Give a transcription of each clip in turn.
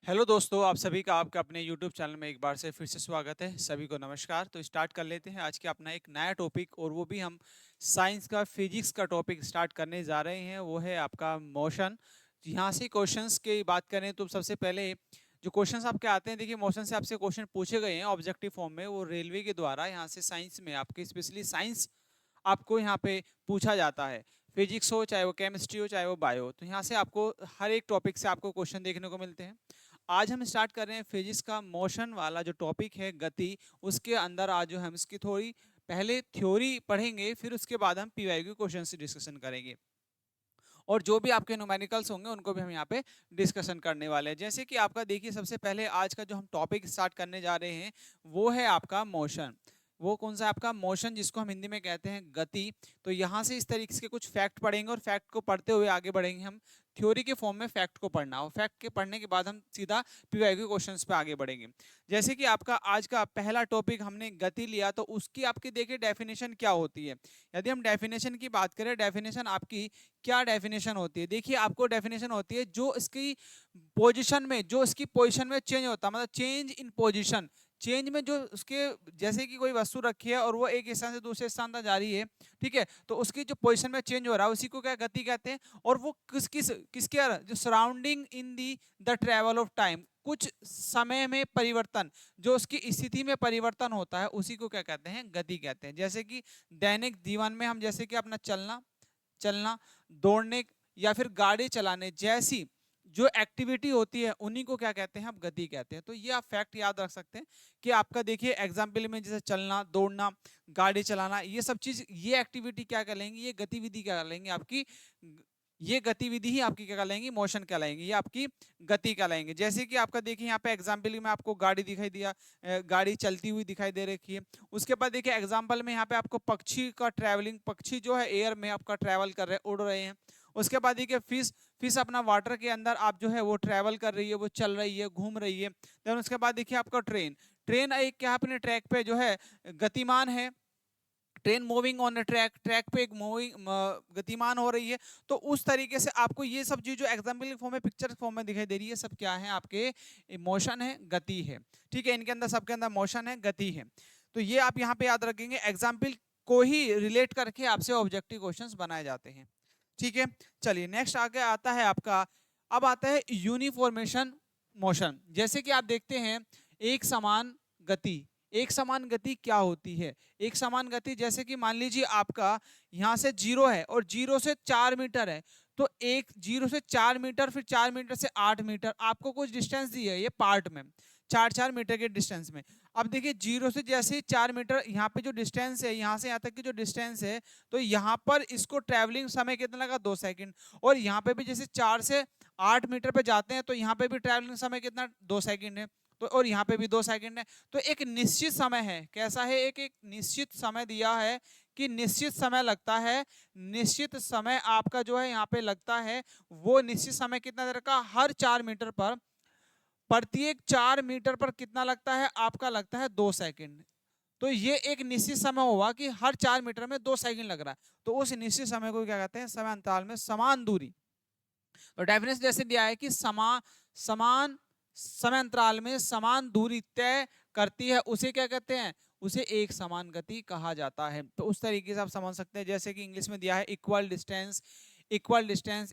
Hello दोस्तों, आप सभी का आपका अपने YouTube चैनल में एक बार से फिर से स्वागत है। सभी को नमस्कार। तो स्टार्ट कर लेते हैं आज के अपना एक नया टॉपिक, और वो भी हम साइंस का फिजिक्स का टॉपिक स्टार्ट करने जा रहे हैं। वो है आपका मोशन। यहाँ से क्वेश्चंस की बात करें तो सबसे पहले जो क्वेश्चंस आपके आते हैं, देखिए मोशन से आपसे क्वेश्चन पूछे गए हैं ऑब्जेक्टिव फॉर्म में, वो रेलवे के द्वारा यहाँ से साइंस में आपके स्पेशली साइंस आपको यहाँ पे पूछा जाता है। फिजिक्स हो, चाहे वो केमिस्ट्री हो, चाहे वो बायो, तो यहाँ से आपको हर एक टॉपिक से आपको क्वेश्चन देखने को मिलते हैं। आज हम स्टार्ट कर रहे हैं फिजिक्स का मोशन वाला जो टॉपिक है, गति। उसके अंदर आज जो हम इसकी थोड़ी पहले थ्योरी पढ़ेंगे, फिर उसके बाद हम पीवाईक्यू क्वेश्चन से डिस्कशन करेंगे, और जो भी आपके न्यूमेरिकल्स होंगे उनको भी हम यहाँ पे डिस्कशन करने वाले हैं। जैसे कि आपका देखिए, सबसे पहले आज का जो हम टॉपिक स्टार्ट करने जा रहे हैं वो है आपका मोशन। वो कौन सा आपका मोशन, जिसको हम हिंदी में कहते हैं गति। तो यहाँ से इस तरीके के कुछ फैक्ट पढ़ेंगे, और फैक्ट को पढ़ते हुए आगे बढ़ेंगे हम। थ्योरी के फॉर्म में फैक्ट को पढ़ना, और फैक्ट के पढ़ने के बाद हम सीधा पीवाईक्यू क्वेश्चंस पे आगे बढ़ेंगे। जैसे कि आपका आज का पहला टॉपिक हमने गति लिया, तो उसकी आपकी देखिए डेफिनेशन क्या होती है। यदि हम डेफिनेशन की बात करें, डेफिनेशन आपकी क्या डेफिनेशन होती है, देखिए आपको डेफिनेशन होती है जो इसकी पोजीशन में, जो इसकी पोजीशन में चेंज होता है, मतलब चेंज इन पोजीशन। चेंज में जो उसके, जैसे कि कोई वस्तु रखी है और वो एक स्थान से दूसरे स्थान तक जा रही है, ठीक है, तो उसकी जो पोजीशन में चेंज हो रहा है उसी को क्या गति कहते हैं। और वो किसके जो surrounding in the the travel of time, कुछ समय में परिवर्तन, जो उसकी स्थिति में परिवर्तन होता है, उसी को क्या कहते हैं, गति कहते हैं। जैसे कि दैनिक जीवन में हम, जैसे कि अपना चलना चलना दौड़ने या फिर गाड़ी चलाने जैसी जो एक्टिविटी होती है, उन्हीं को क्या कहते हैं, हम गति कहते हैं। तो ये आप फैक्ट याद रख सकते हैं कि आपका देखिए एग्जाम्पल में, जैसे चलना, दौड़ना, गाड़ी चलाना, ये सब चीज, ये एक्टिविटी क्या कहलाएंगी, ये गतिविधि क्या कहलाएंगी आपकी। ये गतिविधि ही आपकी क्या कहलाएंगी, मोशन कहलाएंगी, ये आपकी गति कहलाएंगे। जैसे कि आपका देखिए यहाँ पे एग्जाम्पल में आपको गाड़ी दिखाई दिया, गाड़ी चलती हुई दिखाई दे रखी है। उसके बाद देखिए एग्जाम्पल में यहाँ पे आपको पक्षी का ट्रैवलिंग, पक्षी जो है एयर में आपका ट्रैवल कर रहे हैं, उड़ रहे हैं। उसके बाद देखिए फिश, फिश अपना वाटर के अंदर आप जो है वो ट्रैवल कर रही है, वो चल रही है, घूम रही है। देन उसके बाद देखिए आपका ट्रेन, ट्रेन एक क्या अपने ट्रैक पे जो है गतिमान है। Train moving on track, track पे एक मूविंग गतिमान हो रही है। तो उस तरीके से आपको ये सब चीज जो एग्जाम्पल फॉर्म में, पिक्चर फॉर्म में दिखाई दे रही है, सब क्या है, आपके मोशन है, गति है। ठीक है, इनके अंदर, सबके अंदर मोशन है, गति है। तो ये आप यहाँ पे याद रखेंगे, एग्जाम्पल को ही रिलेट करके आपसे ऑब्जेक्टिव क्वेश्चंस बनाए जाते हैं। ठीक है, चलिए नेक्स्ट आगे आता है आपका, अब आता है यूनिफॉर्मेशन मोशन। जैसे कि आप देखते हैं एक समान गति, एक समान गति क्या होती है। एक समान गति, जैसे कि मान लीजिए आपका यहाँ से 0 है और 0 से 4 मीटर है, तो एक 0 से 4 मीटर, फिर 4 मीटर से 8 मीटर, आपको कुछ डिस्टेंस दी है ये पार्ट में, 4 4 मीटर के डिस्टेंस में। अब देखिए 0 से जैसे 4 मीटर यहाँ पे जो डिस्टेंस है, यहाँ से यहाँ तक की जो डिस्टेंस है, तो यहाँ पर इसको ट्रैवलिंग समय कितना लगा, 2 सेकंड। और यहाँ पे भी जैसे 4 से 8 मीटर पे जाते हैं, तो यहाँ पे भी ट्रैवलिंग समय कितना, 2 सेकंड है। तो और यहाँ पे भी 2 सेकंड है। तो एक निश्चित समय है, कैसा है, एक एक निश्चित समय दिया है कि निश्चित समय लगता है, निश्चित समय आपका जो है यहाँ पे लगता है। वो निश्चित समय कितना देर का, हर 4 मीटर पर, प्रत्येक 4 मीटर पर कितना लगता है, आपका लगता है 2 सेकंड। तो ये एक निश्चित समय हुआ कि हर 4 मीटर में 2 सेकंड लग रहा है। तो उस निश्चित समय को क्या कहते हैं, समय अंतराल में समान दूरी। तो डेफिनेशन जैसे दिया है कि समान समय अंतराल में समान दूरी तय करती है, उसे क्या कहते हैं, उसे एक समान गति कहा जाता है। तो उस तरीके से आप समझ सकते हैं, जैसे कि इंग्लिश में दिया है equal distance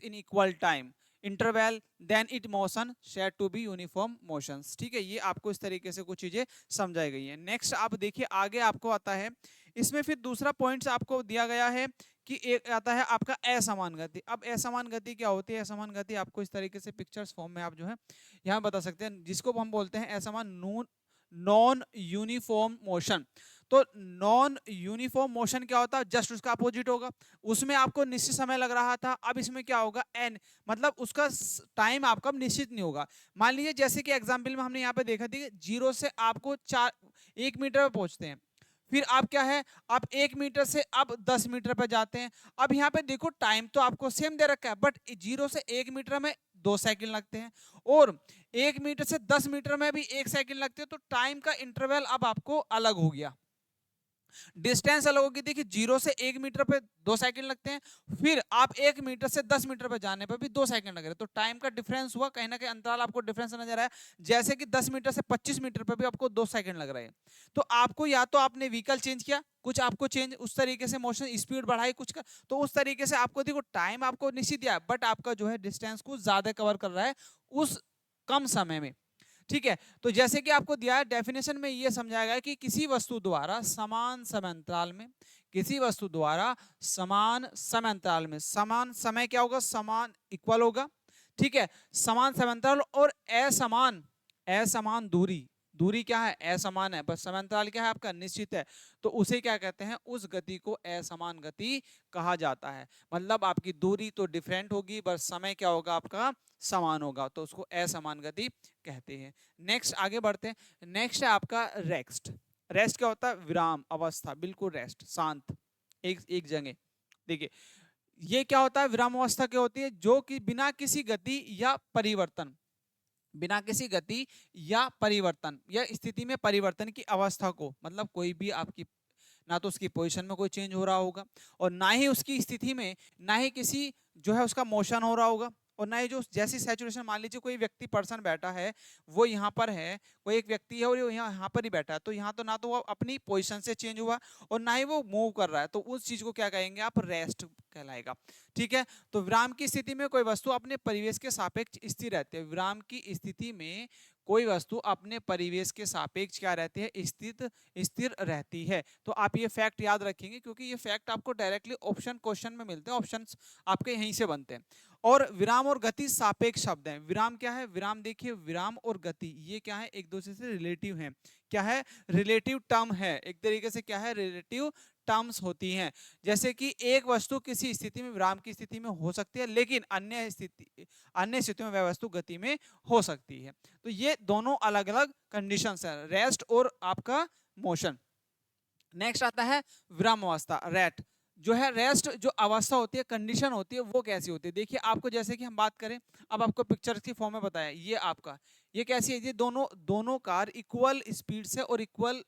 in equal time interval, then it motion said to be uniform motions. ठीक है, ये आपको इस तरीके से कुछ चीजें समझाई गई है। नेक्स्ट आप देखिए आगे आपको आता है, इसमें फिर दूसरा पॉइंट आपको दिया गया है कि एक आता है आपका असमान गति। अब असमान गति क्या होती है, असमान गति आपको इस तरीके से पिक्चर्स फॉर्म में आप जो है यहाँ बता सकते हैं, जिसको हम बोलते हैं असमान नॉन यूनिफॉर्म मोशन। तो नॉन यूनिफॉर्म मोशन क्या होता है, जस्ट उसका अपोजिट होगा। उसमें आपको निश्चित समय लग रहा था, अब इसमें क्या होगा, एन, मतलब उसका टाइम आपका निश्चित नहीं होगा। मान लीजिए जैसे कि एग्जाम्पल में हमने यहाँ पे देखा थी, 0 से आपको 1 मीटर पे पहुंचते हैं, फिर आप क्या है, आप 1 मीटर से अब 10 मीटर पे जाते हैं। अब यहाँ पे देखो टाइम तो आपको सेम दे रखा है, बट 0 से 1 मीटर में 2 सेकंड लगते हैं, और 1 मीटर से 10 मीटर में भी 1 सेकंड लगते हैं। तो टाइम का इंटरवल अब आपको अलग हो गया। डिस्टेंस अलग होगी। देखिए 0 से 1 मीटर पे 2 सेकंड लगते हैं, फिर आप 1 मीटर से 10 मीटर पे जाने पर भी 2 सेकंड लग रहे हैं, तो टाइम का डिफरेंस हुआ, कहीं ना कहीं अंतराल आपको डिफरेंस नजर आया। जैसे कि 10 मीटर से 25 मीटर पे भी आपको 2 सेकंड लग रहे हैं। तो आपको या तो आपने व्हीकल चेंज किया, कुछ आपको चेंज उस तरीके से मोशन स्पीड बढ़ाई कुछ का, तो उस तरीके से आपको देखो टाइम आपको निश्चित दिया, बट आपका जो है डिस्टेंस कुछ ज्यादा कवर कर रहा है उस कम समय में। ठीक है, तो जैसे कि आपको दिया है डेफिनेशन में ये समझाया गया कि किसी वस्तु द्वारा समान समय अंतराल में, किसी वस्तु द्वारा समान समय अंतराल में, समान समय क्या होगा, समान इक्वल होगा। ठीक है, समान समय अंतराल और असमान, असमान दूरी, दूरी क्या है, असमान है, बस समय अंतराल क्या है आपका, निश्चित है, तो उसे क्या कहते हैं, उस गति को असमान गति कहा जाता है। मतलब आपकी दूरी तो डिफरेंट होगी, बस समय क्या होगा आपका, समान होगा, तो उसको असमान गति कहते हैं। नेक्स्ट आगे बढ़ते हैं। नेक्स्ट है आपका रेस्ट। रेस्ट क्या होता है, विराम अवस्था, बिल्कुल रेस्ट, शांत, एक एक जगह। देखिए ये क्या होता है, विराम अवस्था क्या होती है, जो कि बिना किसी गति या परिवर्तन, बिना किसी गति या परिवर्तन या स्थिति में परिवर्तन की अवस्था को, मतलब कोई भी आपकी ना तो उसकी पोजीशन में कोई चेंज हो रहा होगा, और ना ही उसकी स्थिति में, ना ही किसी जो है उसका मोशन हो रहा होगा, और ना ही जो जैसी सैचुरेशन, मान लीजिए कोई व्यक्ति पर्सन बैठा है, वो यहाँ पर है, कोई एक व्यक्ति है और वो यहाँ पर ही बैठा है, तो यहाँ तो ना तो वो अपनी पोजीशन से चेंज हुआ और ना ही वो मूव कर रहा है, तो उस चीज को क्या कहेंगे आप, रेस्ट कहलाएगा। ठीक है, तो विराम की स्थिति में कोई वस्तु अपने परिवेश के सापेक्ष स्थिर रहती है। विराम की स्थिति में कोई वस्तु अपने परिवेश के सापेक्ष क्या रहती है, स्थित स्थिर रहती है। तो आप ये फैक्ट याद रखेंगे, क्योंकि ये फैक्ट आपको डायरेक्टली ऑप्शन क्वेश्चन में मिलते हैं, ऑप्शंस आपके यहीं से बनते हैं। और विराम और गति सापेक्ष शब्द हैं। विराम क्या है, विराम देखिए, विराम और गति ये क्या है, एक दूसरे से रिलेटिव हैं। क्या है, रिलेटिव टर्म है, एक तरीके से क्या है, रिलेटिव टर्म्स होती हैं। जैसे कि एक वस्तु किसी स्थिति में विराम की स्थिति में हो सकती है, लेकिन अन्य स्थितियों में वह वस्तु गति में हो सकती है। तो ये दोनों अलग अलग कंडीशंस है, रेस्ट और आपका मोशन। नेक्स्ट आता है विराम अवस्था, रेट। जो है रेस्ट जो अवस्था होती है, कंडीशन होती है, वो कैसी होती है, देखिए आपको जैसे कि हम बात करें, अब आपको पिक्चर की फॉर्म में बताया, ये आपका, ये कैसी है, ये दोनों दोनों कार इक्वल स्पीड से और इक्वल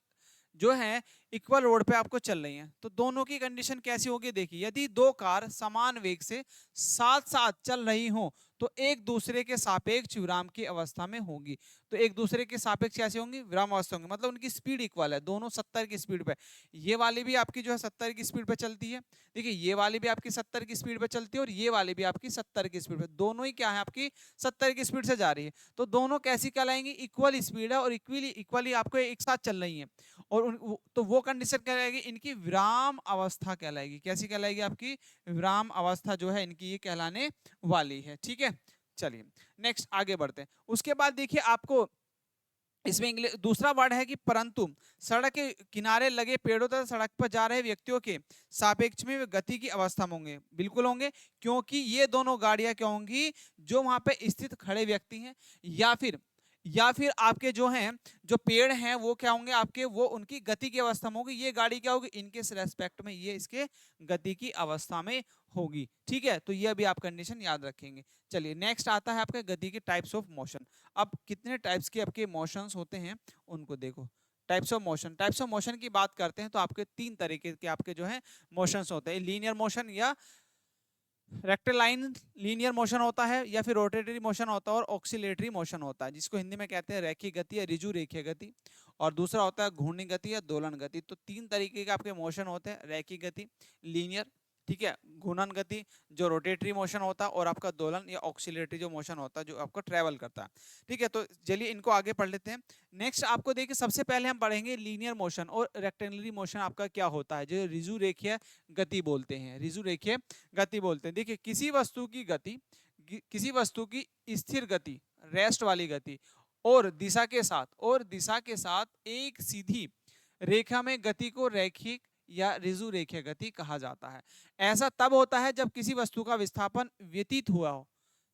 जो है इक्वल रोड पे आपको चल रही हैं, तो दोनों की कंडीशन कैसी होगी, देखिए यदि दो कार समान वेग से साथ साथ चल रही हो तो एक दूसरे के सापेक्ष विराम की अवस्था में होंगी। तो एक दूसरे के सापेक्ष कैसे होंगी, विराम अवस्था होंगी, मतलब उनकी स्पीड इक्वल है, दोनों 70 की स्पीड पे। ये वाली भी आपकी जो है 70 की स्पीड पे चलती है, देखिए ये वाली भी आपकी 70 की स्पीड पे चलती है, और ये वाली भी आपकी 70 की स्पीड पे, दोनों ही क्या है आपकी 70 की स्पीड से जा रही है। तो दोनों कैसी कहलाएंगी, इक्वल स्पीड है और इक्वली इक्वली आपको एक साथ चल रही है, और तो वो कंडीशन कहलाएगी इनकी विराम अवस्था कहलाएगी। कैसी कहलाएगी, आपकी विराम अवस्था जो है इनकी ये कहलाने वाली है। ठीक है, चलिए नेक्स्ट आगे बढ़ते हैं। उसके बाद देखिए आपको इसमें इंग्लिश दूसरा वर्ड है कि परंतु, सड़क के किनारे लगे पेड़ों तथा सड़क पर जा रहे व्यक्तियों के सापेक्ष में वे गति की अवस्था में होंगे, बिल्कुल होंगे, क्योंकि ये दोनों गाड़ियां क्या होंगी, जो वहां पे स्थित खड़े व्यक्ति हैं या फिर आपके जो हैं जो पेड़ हैं वो क्या होंगे आपके, वो उनकी गति की अवस्था में होगी, ये गाड़ी क्या होगी, इनके रेस्पेक्ट में ये इसके गति की अवस्था में होगी। ठीक है, तो ये भी आप कंडीशन याद रखेंगे। चलिए नेक्स्ट आता है आपके गति के टाइप्स ऑफ मोशन। अब कितने टाइप्स के आपके मोशंस होते हैं उनको देखो। Types of motion, types of motion की बात करते हैं तो आपके तीन तरीके के आपके जो है मोशंस होते हैं, लीनियर मोशन या रेक्टिलाइन लीनियर मोशन होता है, या फिर रोटेटरी मोशन होता है, और ऑक्सीलेटरी मोशन होता है, जिसको हिंदी में कहते हैं रैखिक गति या रिजु रेखीय गति, और दूसरा होता है घूर्णी गति या दोलन गति। तो तीन तरीके के आपके मोशन होते हैं, रैखिक गति, लीनियर, ठीक है, घूर्णन गति जो रोटेटरी मोशन होता है, और आपका दोलन या ऑक्सीलेटरी जो मोशन होता है जो आपको ट्रेवल करता है। ठीक है, तो चलिए इनको आगे पढ़ लेते हैं। नेक्स्ट आपको देखिए सबसे पहले हम पढ़ेंगे लीनियर मोशन और रेक्टेंगुलरी मोशन आपका क्या होता है, जो रिजु रेखीय गति बोलते हैं, रिजु रेखीय गति बोलते हैं। देखिए किसी वस्तु की गति, किसी वस्तु की स्थिर गति, रेस्ट वाली गति, और दिशा के साथ एक सीधी रेखा में गति को रैखिक या रिजु रेखीय गति कहा जाता है। ऐसा तब होता है जब किसी वस्तु का विस्थापन व्यतीत हुआ हो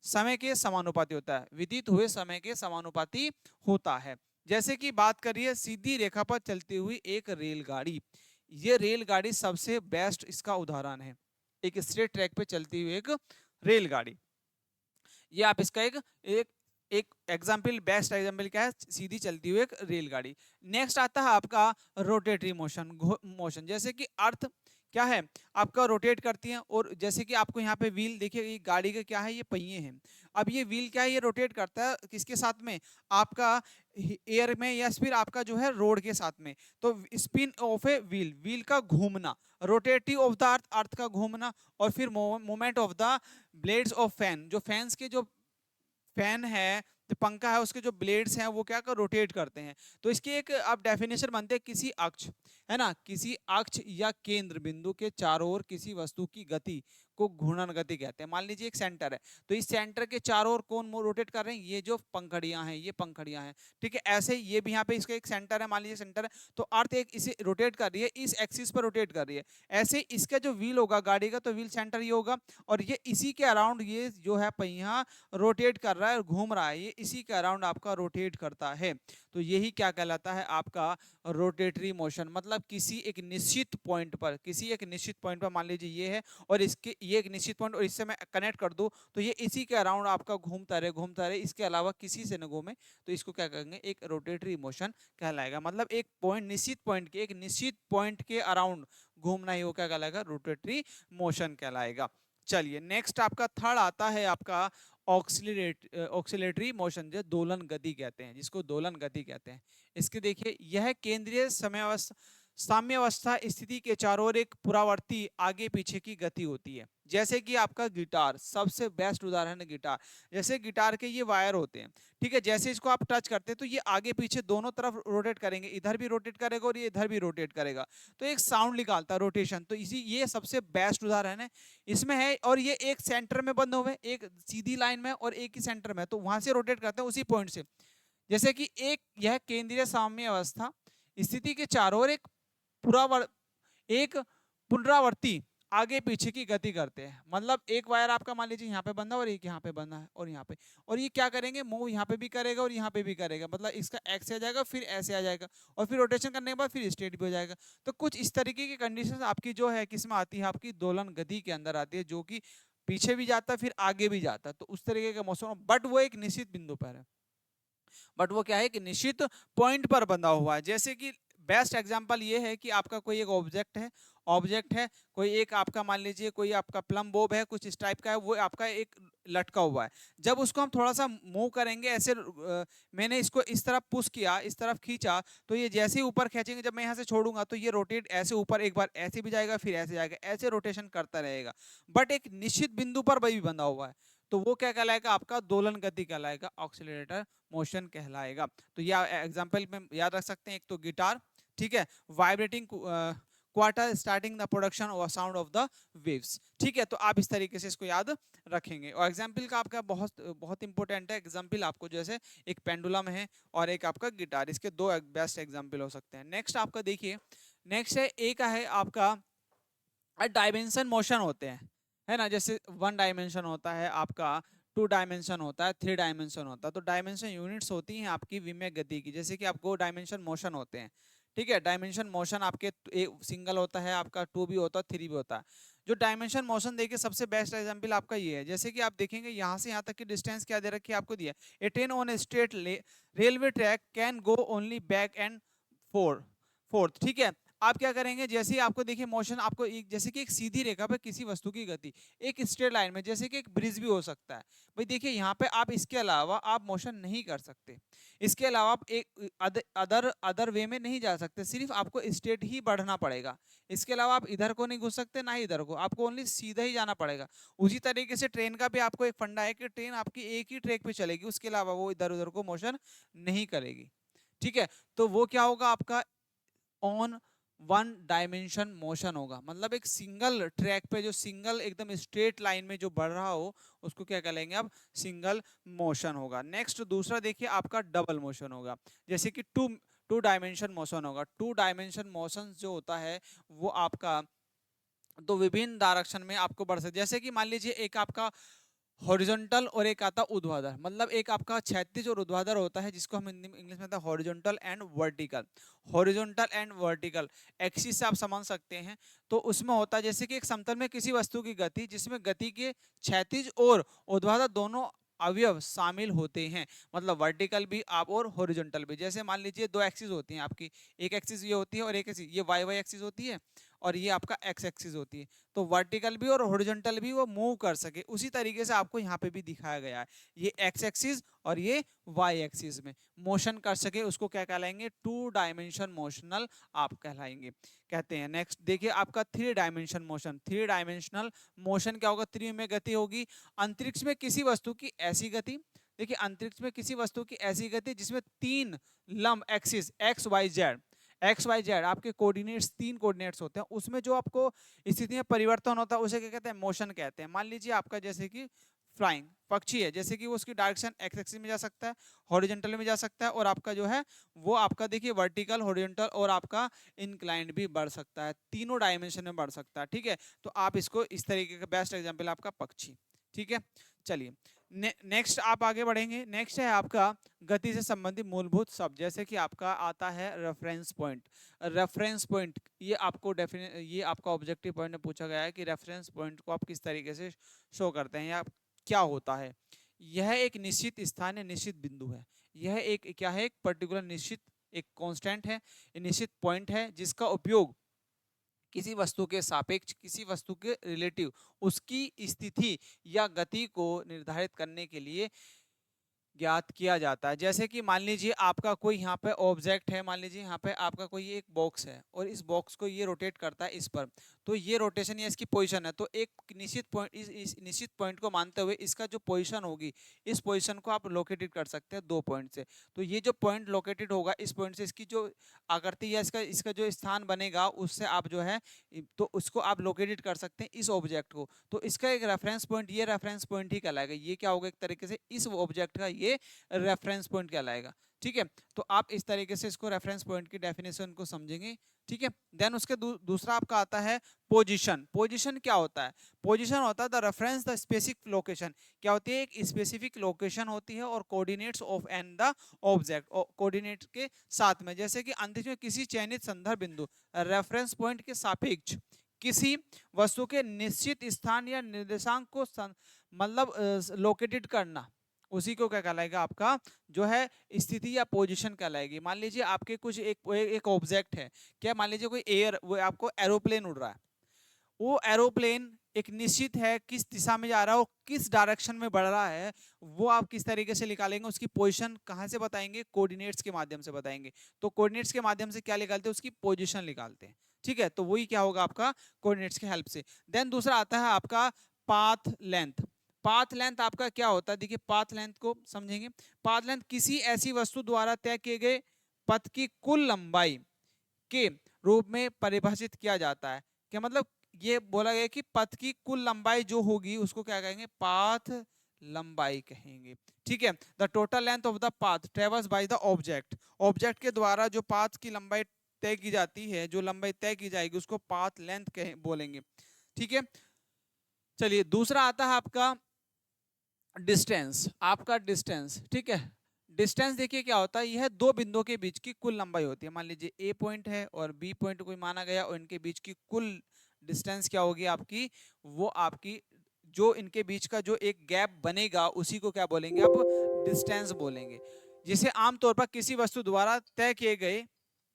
समय के समानुपाती होता है, व्यतीत हुए समय के समानुपाती होता है। जैसे कि बात करिए सीधी रेखा पर चलती हुई एक रेलगाड़ी, ये रेलगाड़ी सबसे बेस्ट इसका उदाहरण है, एक स्ट्रेट ट्रैक पे चलती हुई एक रेलगाड़ी। ये आप इसका एक एक एग्जाम्पल, बेस्ट एग्जाम्पल क्या है, सीधी चलती हुई एक रेलगाड़ी। नेक्स्ट आता है आपका रोटेटरी मोशन, मोशन, जैसे कि अर्थ क्या है आपका रोटेट करती है, और जैसे कि आपको यहाँ पे व्हील देखिए, ये गाड़ी का क्या है, ये पहिए हैं। अब ये व्हील क्या है, ये रोटेट करता है किसके साथ में, आपका एयर में, या फिर आपका जो है रोड के साथ में। तो spin off a wheel, wheel का घूमना, रोटेटिव ऑफ द अर्थ, अर्थ का घूमना, और फिर movement of the blades of fan, जो फैंस के जो फैन है, जो पंखा है, उसके जो ब्लेड्स हैं वो क्या कर रोटेट करते हैं। तो इसकी एक आप डेफिनेशन बनते हैं, किसी अक्ष, है ना, किसी अक्ष या केंद्र बिंदु के चारों ओर किसी वस्तु की गति को घूर्णन गति कहते हैं। मान लीजिए एक सेंटर है, तो इस सेंटर के चारों ओर कौन रोटेट कर रहे हैं, ये जो पंखड़ियां हैं, ये पंखड़ियां हैं, ठीक है। ऐसे ये भी यहाँ पे इसका एक सेंटर है, मान लीजिए सेंटर है, तो अर्थ एक इसे रोटेट कर रही है, इस एक्सिस पर रोटेट कर रही है। ऐसे इसका जो व्हील होगा गाड़ी का, तो व्हील सेंटर ये होगा, और ये इसी के अराउंड ये जो है पहिया रोटेट कर रहा है, घूम रहा है, ये इसी के अराउंड आपका रोटेट करता है। तो यही क्या कहलाता है आपका रोटेटरी मोशन। मतलब किसी एक निश्चित पॉइंट पर, किसी एक निश्चित पॉइंट पर, मान लीजिए ये है और इसके ये एक निश्चित पॉइंट, और इससे मैं कनेक्ट कर दूं, तो ये इसी के अराउंड आपका घूमता रहे, इसके अलावा किसी से न घूमे, तो इसको क्या कहेंगे, एक रोटेटरी मोशन कहलाएगा। मतलब एक पॉइंट, निश्चित पॉइंट के, एक निश्चित पॉइंट के अराउंड घूमना ही वो क्या कहलाएगा, रोटेटरी मोशन कहलाएगा। चलिए नेक्स्ट आपका थर्ड आता है आपका ऑक्सिलेटरी मोशन, जो दोलन गति कहते हैं, जिसको दोलन गति कहते हैं। इसके देखिए, यह केंद्रीय समयावस्था, साम्यावस्था स्थिति के चारों ओर एक पुरावर्ती आगे पीछे की गति होती है। जैसे कि आपका गिटार, सबसे बेस्ट उदाहरण है गिटार। जैसे गिटार के ये वायर होते हैं, ठीक है, जैसे इसको आप टच करते हैं तो ये आगे पीछे दोनों तरफ रोटेट करेंगे, इधर भी रोटेट करेगा और ये इधर भी रोटेट करेगा, तो एक साउंड निकालता है रोटेशन। तो इसी ये सबसे बेस्ट उदाहरण है इसमें है। और ये एक सेंटर में बंद हुए, एक सीधी लाइन में और एक ही सेंटर में, तो वहां से रोटेट करते हैं उसी पॉइंट से। जैसे कि एक यह केंद्रीय साम्य अवस्था स्थिति के चारों ओर एक पुनरावर्ती आगे पीछे की गति करते हैं। मतलब एक वायर आपका मान लीजिए यहाँ पे बंधा और एक यहाँ पे बंधा है और यहाँ पे, और ये क्या करेंगे, मूव यहाँ पे भी करेगा और यहाँ पे भी करेगा। मतलब इसका एक्स आ जाएगा, फिर ऐसे आ जाएगा, और फिर रोटेशन करने के बाद फिर स्ट्रेट भी हो जाएगा। तो कुछ इस तरीके की कंडीशन आपकी जो है किसमें आती है, आपकी दोलन गति के अंदर आती है, जो कि पीछे भी जाता है फिर आगे भी जाता है। तो उस तरीके का मौसम, बट वो एक निश्चित बिंदु पर है, बट वो क्या है कि निश्चित पॉइंट पर बंधा हुआ है। जैसे कि बेस्ट एग्जांपल ये है कि आपका कोई एक ऑब्जेक्ट है कोई एक आपका, मान लीजिए कोई आपका प्लम बॉब है, कुछ इस टाइप का है, वो आपका एक लटका हुआ है। जब उसको हम थोड़ा सा मूव करेंगे ऐसे, मैंने इसको इस तरफ पुश किया, इस तरफ खींचा, तो ये जैसे ही ऊपर खींचेंगे, जब मैं यहाँ से छोड़ूंगा तो ये रोटेट ऐसे ऊपर, एक बार ऐसे भी जाएगा फिर ऐसे जाएगा, ऐसे रोटेशन करता रहेगा, बट एक निश्चित बिंदु पर वही बंधा हुआ है। तो वो क्या कहलाएगा, आपका दोलन गति कहलाएगा, ऑक्सीलरेटर मोशन कहलाएगा। तो ये एग्जांपल में याद रख सकते हैं, एक तो गिटार, ठीक है, vibrating quarter starting the production और साउंड ऑफ द वेव्स, ठीक है। तो आप इस तरीके से इसको याद रखेंगे। और एग्जांपल का आपका बहुत बहुत इंपॉर्टेंट है एग्जांपल, आपको जैसे एक पेंडुलम है और एक आपका गिटार, इसके दो बेस्ट एग्जांपल हो सकते हैं। नेक्स्ट आपका देखिए, नेक्स्ट है एक है आपका डायमेंशन मोशन होते हैं, है ना। जैसे 1 डायमेंशन होता है आपका, 2 डायमेंशन होता है, 3 डायमेंशन होता है। तो डायमेंशन यूनिट्स होती हैं आपकी विमेय गति की। जैसे कि आपको डायमेंशन मोशन होते हैं, ठीक है। डायमेंशन मोशन आपके सिंगल होता है, आपका 2 भी होता है, 3 भी होता है। जो डायमेंशन मोशन देखिए, सबसे बेस्ट एग्जांपल आपका ये है। जैसे कि आप देखेंगे यहाँ से यहाँ तक की डिस्टेंस क्या दे रखी है, आपको दिया a train on a straight railway track can go only back and forth, ठीक है। आप क्या करेंगे, जैसे ही आपको देखिए मोशन, आपको एक जैसे कि एक सीधी रेखा पर किसी वस्तु की गति एक स्ट्रेट लाइन में, जैसे कि एक ब्रिज भी हो सकता है भाई, देखिए यहाँ पे आप इसके अलावा आप मोशन नहीं कर सकते, इसके अलावा आप एक अदर वे में नहीं जा सकते, सिर्फ आपको स्ट्रेट ही बढ़ना पड़ेगा। इसके अलावा आप इधर को नहीं घुस सकते ना ही इधर को, आपको ओनली सीधा ही जाना पड़ेगा। उसी तरीके से ट्रेन का भी आपको एक फंडा है कि ट्रेन आपकी एक ही ट्रैक पे चलेगी, उसके अलावा वो इधर उधर को मोशन नहीं करेगी, ठीक है। तो वो क्या होगा आपका ऑन 1 डायमेंशन मोशन होगा। मतलब एक सिंगल ट्रैक पे जो सिंगल एकदम स्ट्रेट लाइन में जो बढ़ रहा हो, उसको क्या कहेंगे अब, सिंगल मोशन होगा। नेक्स्ट दूसरा देखिए आपका डबल मोशन होगा। जैसे कि टू डायमेंशन मोशन होगा। 2 डायमेंशन मोशन जो होता है वो आपका तो विभिन्न डायरेक्शन में आपको बढ़ सकते, जैसे कि मान लीजिए एक आपका हॉरिजॉन्टल और एक आता ऊर्ध्वाधर। मतलब एक आपका क्षैतिज और ऊर्ध्वाधर होता है, जिसको हम हिंदी इंग्लिश में horizontal and vertical. Horizontal and vertical axis से आप समझ सकते हैं। तो उसमें होता है जैसे कि एक समतल में किसी वस्तु की गति, जिसमें गति के क्षैतिज और ऊर्ध्वाधर दोनों अवयव शामिल होते हैं, मतलब वर्टिकल भी आप और हॉरिजॉन्टल भी। जैसे मान लीजिए दो एक्सिस होती हैं आपकी, एक एक्सिस ये होती है और एक एक्सिस ये वाई वाई एक्सिस होती है और ये आपका एक्स एक्सिस होती है। तो वर्टिकल भी और हॉरिजॉन्टल भी वो मूव कर सके, उसी तरीके से आपको यहाँ पे भी दिखाया गया है। ये एक्स एक्सिस और ये वाई एक्सिस में मोशन कर सके, उसको क्या कहलाएंगे, टू डायमेंशन मोशनल आप कहलाएंगे कहते हैं। नेक्स्ट देखिए आपका three dimension motion. Three dimensional motion क्या होगा, थ्री में गति होगी अंतरिक्ष में किसी वस्तु की ऐसी गति, देखिए अंतरिक्ष में किसी वस्तु की ऐसी गति जिसमें तीन लंब एक्सिस एक्स वाई जेड आपके कोऑर्डिनेट्स, तीन कोऑर्डिनेट्स होते हैं, उसमें जो आपको स्थिति में परिवर्तन होता है उसे क्या कहते हैं, मोशन कहते हैं। मान लीजिए आपका जैसे कि फ्लाइंग पक्षी है, जैसे कि वो उसकी डायरेक्शन एक्स एक्सिस में जा सकता है, हॉरिजॉन्टल में जा सकता है, और आपका जो है वो आपका देखिए वर्टिकल, हॉरिजॉन्टल और आपका इंक्लाइंड भी बढ़ सकता है, तीनों डायमेंशन में बढ़ सकता है। ठीक है, तो आप इसको इस तरीके का बेस्ट एग्जांपल आपका पक्षी। ठीक है, चलिए नेक्स्ट आप आगे बढ़ेंगे। नेक्स्ट है आपका गति से संबंधित मूलभूत शब्द, जैसे कि आपका आता है रेफरेंस पॉइंट। रेफरेंस पॉइंट ये आपको ये आपका ऑब्जेक्टिव पॉइंट में पूछा गया है कि रेफरेंस पॉइंट को आप किस तरीके से शो करते हैं या क्या होता है। यह एक निश्चित स्थान या निश्चित बिंदु है, यह एक क्या है, एक पर्टिकुलर निश्चित एक कांस्टेंट है, निश्चित पॉइंट है जिसका उपयोग किसी वस्तु के सापेक्ष, किसी वस्तु के रिलेटिव उसकी स्थिति या गति को निर्धारित करने के लिए ज्ञात किया जाता है। जैसे कि मान लीजिए आपका कोई यहाँ पे ऑब्जेक्ट है, मान लीजिए यहाँ पे आपका कोई एक बॉक्स है और इस बॉक्स को ये रोटेट करता है इस पर, तो ये रोटेशन या इसकी पोजीशन है, तो एक निश्चित पॉइंट, इस निश्चित पॉइंट को मानते हुए इसका जो पोजीशन होगी, इस पोजीशन को आप लोकेटेड कर सकते हैं दो पॉइंट से। तो ये जो पॉइंट लोकेटेड होगा इस पॉइंट से, इसकी जो आकृति या इसका इसका जो स्थान बनेगा उससे आप जो है तो उसको आप लोकेटेड कर सकते हैं इस ऑब्जेक्ट को। तो इसका एक रेफरेंस पॉइंट, ये रेफरेंस पॉइंट ही कहलाएगा। ये क्या होगा, एक तरीके से इस ऑब्जेक्ट का ये रेफरेंस पॉइंट कहलाएगा। ठीक है, तो आप इस तरीके से इसको रेफरेंस पॉइंट की डेफिनेशन को समझेंगे। ठीक है, देन उसके दूसरा आपका आता है पोजीशन। पोजीशन क्या होता है, पोजीशन होता है the reference the specific location. क्या होती है, एक स्पेसिफिक लोकेशन होती है और coordinates of an the object, coordinate के साथ में। जैसे कि अंतरिक्ष में किसी चयनित संदर्भ बिंदु रेफरेंस पॉइंट के सापेक्ष किसी वस्तु के निश्चित स्थान या निर्देशांक को मतलब लोकेटेड करना, उसी को क्या कहलाएगा, आपका जो है स्थिति या पोजीशन कहलाएगी। मान लीजिए आपके कुछ एक ऑब्जेक्ट है, क्या मान लीजिए कोई वो आपको एरोप्लेन उड़ रहा है, वो एरोप्लेन एक निश्चित है किस दिशा में जा रहा है और किस डायरेक्शन में बढ़ रहा है, वो आप किस तरीके से निकालेंगे, उसकी पोजीशन कहाँ से बताएंगे, कोऑर्डिनेट्स के माध्यम से बताएंगे। तो कोऑर्डिनेट्स के माध्यम से क्या निकालते हैं, उसकी पोजीशन निकालते हैं। ठीक है, तो वही क्या होगा आपका कोऑर्डिनेट्स की हेल्प से। देन दूसरा आता है आपका पाथ लेंथ। पाथ लेंथ आपका क्या होता है, देखिए पाथ लेंथ को समझेंगे। पाथ लेंथ किसी ऐसी वस्तु द्वारा तय किए गए पथ की कुल लंबाई के रूप में परिभाषित किया जाता है। क्या मतलब, ये बोला गया कि पथ की कुल लंबाई जो होगी उसको क्या कहेंगे, पाथ लंबाई कहेंगे। ठीक है, the total length of the path ट्रेवर्स by the object, object के द्वारा जो पाथ की लंबाई तय की जाती है, जो लंबाई तय की जाएगी उसको पाथ लेंथ कहे बोलेंगे। ठीक है, चलिए दूसरा आता है आपका डिस्टेंस। आपका डिस्टेंस, ठीक है, डिस्टेंस देखिए क्या होता है, यह दो बिंदुओं के बीच की कुल लंबाई होती है। मान लीजिए ए पॉइंट है और बी पॉइंट कोई माना गया और इनके बीच की कुल डिस्टेंस क्या होगी आपकी, वो आपकी जो इनके बीच का जो एक गैप बनेगा उसी को क्या बोलेंगे, आप डिस्टेंस बोलेंगे। जिसे आमतौर पर किसी वस्तु द्वारा तय किए गए,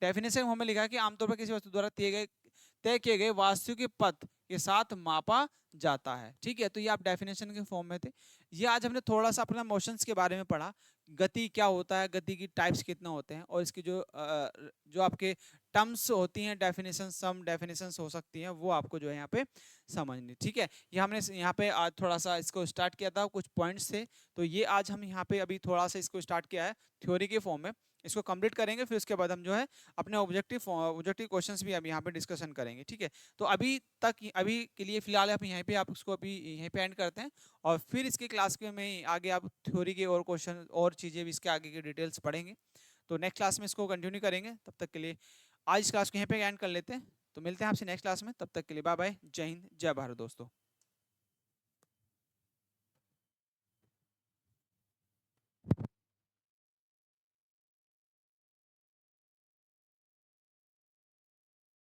डेफिनेशन में हमें लिखा है कि आमतौर पर किसी वस्तु द्वारा तय किए गए वास्तविक पथ के साथ मापा जाता है। ठीक है, तो ये आप डेफिनेशन के फॉर्म में थे। ये आज हमने थोड़ा सा अपना मोशंस के बारे में पढ़ा, गति क्या होता है, गति की टाइप्स कितना होते हैं, और इसकी जो आपके टर्म्स होती हैं, डेफिनेशन, सम डेफिनेशंस हो सकती हैं, वो आपको जो है यहाँ पे समझनी। ठीक है, ये हमने यहाँ पे आज थोड़ा सा इसको स्टार्ट किया था, कुछ पॉइंट्स थे, तो ये आज हम यहाँ पे अभी थोड़ा सा इसको स्टार्ट किया है थ्योरी के फॉर्म में। इसको कंप्लीट करेंगे, फिर उसके बाद हम जो है अपने ऑब्जेक्टिव क्वेश्चंस भी अब यहाँ पे डिस्कशन करेंगे। ठीक है, तो अभी के लिए फिलहाल आप यहाँ पे आप उसको अभी यहीं पे एंड करते हैं, और फिर इसके क्लास के में आगे आप थ्योरी के और क्वेश्चन और चीज़ें भी इसके आगे की डिटेल्स पढ़ेंगे। तो नेक्स्ट क्लास में इसको कंटिन्यू करेंगे। तब तक के लिए आज इस क्लास को यहीं पे एंड कर लेते हैं, तो मिलते हैं आपसे नेक्स्ट क्लास में। तब तक के लिए बाय बाय, जय हिंद, जय भारत दोस्तों।